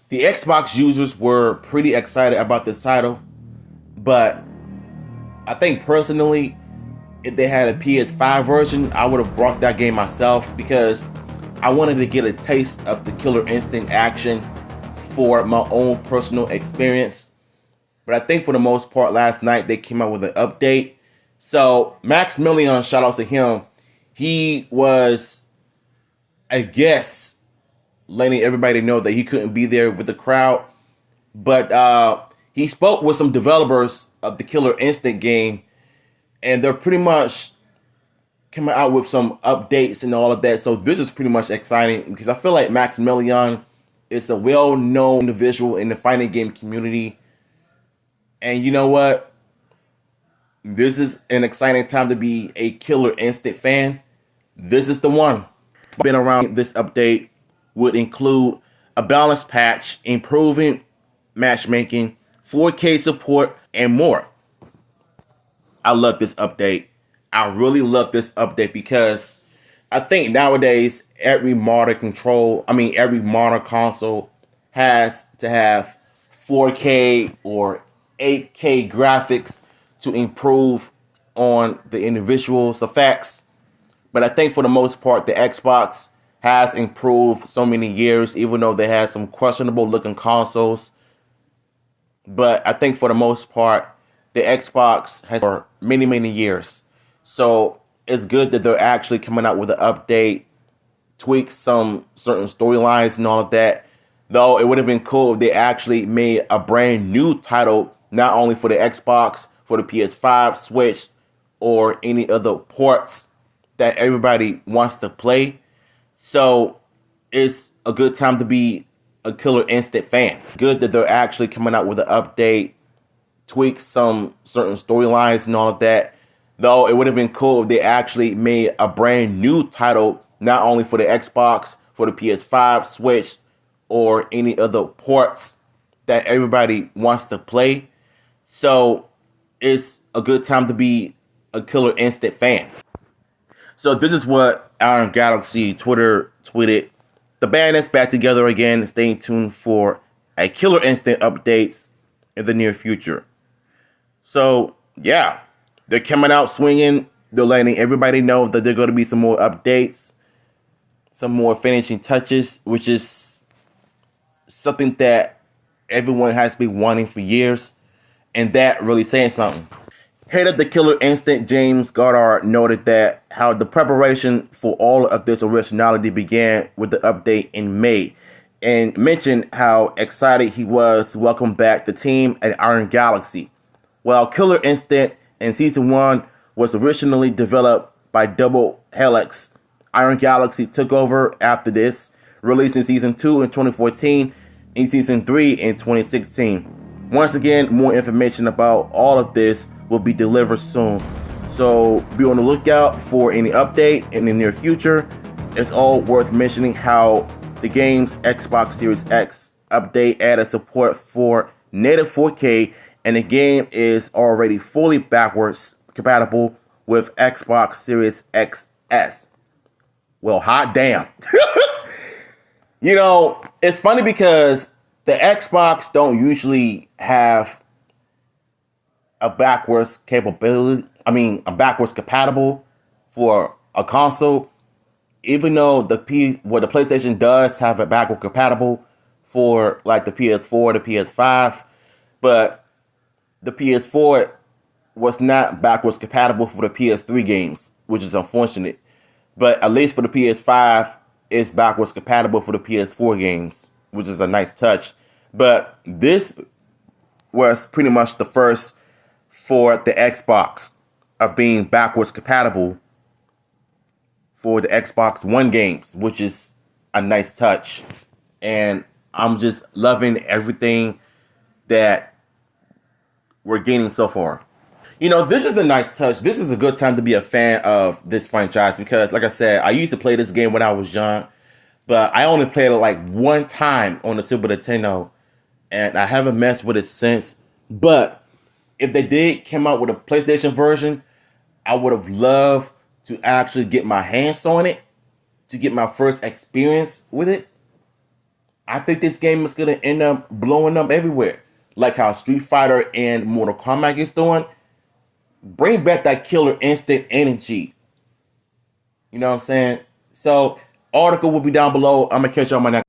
The Xbox users were pretty excited about this title, but I think personally, if they had a PS5 version, I would have brought that game myself because I wanted to get a taste of the Killer Instinct action for my own personal experience. But I think for the most part, last night they came out with an update. So Maximilian, shout out to him. He was, I guess, letting everybody know that he couldn't be there with the crowd. But he spoke with some developers of the Killer Instinct game, and they're pretty much coming out with some updates and all of that. So this is pretty much exciting because I feel like Maximilian is a well-known individual in the fighting game community. And you know what? This is an exciting time to be a Killer Instinct fan. This is the one. Been around. This update would include a balanced patch, improving matchmaking, 4K support, and more. I love this update. I really love this update because I think nowadays every every modern console has to have 4K or 8K graphics to improve on the individual's effects. But I think for the most part, the Xbox has improved so many years, even though they had some questionable looking consoles. But I think for the most part, the Xbox has for many, many years. So it's good that they're actually coming out with an update, tweak some certain storylines and all of that. Though it would have been cool if they actually made a brand new title, not only for the Xbox, for the PS5, Switch, or any other ports that everybody wants to play. So it's a good time to be a Killer Instinct fan. Good that they're actually coming out with an update, tweak some certain storylines and all of that. Though it would have been cool if they actually made a brand new title, not only for the Xbox, for the PS5, Switch, or any other ports that everybody wants to play. So it's a good time to be a Killer Instinct fan. So this is what Iron Galaxy Twitter tweeted. The band is back together again. Stay tuned for a Killer Instinct updates in the near future. So yeah, they're coming out swinging. They're letting everybody know that there are going to be some more updates, some more finishing touches, which is something that everyone has been wanting for years, and that really saying something. Head of the Killer Instinct, James Goddard, noted that how the preparation for all of this originality began with the update in May, and mentioned how excited he was to welcome back the team at Iron Galaxy. While Killer Instinct in Season 1 was originally developed by Double Helix, Iron Galaxy took over after this, releasing Season 2 in 2014 and Season 3 in 2016. Once again, more information about all of this will be delivered soon. So be on the lookout for any update in the near future. It's all worth mentioning how the game's Xbox Series X update added support for native 4K, and the game is already fully backwards compatible with Xbox Series XS. Well, hot damn. You know, it's funny because the Xbox don't usually have a backwards capability. A backwards compatible for a console. Even though the PlayStation does have a backward compatible for like the PS4, the PS5, but the PS4 was not backwards compatible for the PS3 games, which is unfortunate. But at least for the PS5, it's backwards compatible for the PS4 games, which is a nice touch. But this was pretty much the first for the Xbox of being backwards compatible for the Xbox One games, which is a nice touch. And I'm just loving everything that we're getting so far. You know, this is a nice touch. This is a good time to be a fan of this franchise because, like I said, I used to play this game when I was young, but I only played it like one time on the Super Nintendo, and I haven't messed with it since. But if they did come out with a PlayStation version, I would have loved to actually get my hands on it, to get my first experience with it. I think this game is gonna end up blowing up everywhere, like how Street Fighter and Mortal Kombat is doing. Bring back that killer instinct energy. You know what I'm saying? So, article will be down below. I'm gonna catch you on my next.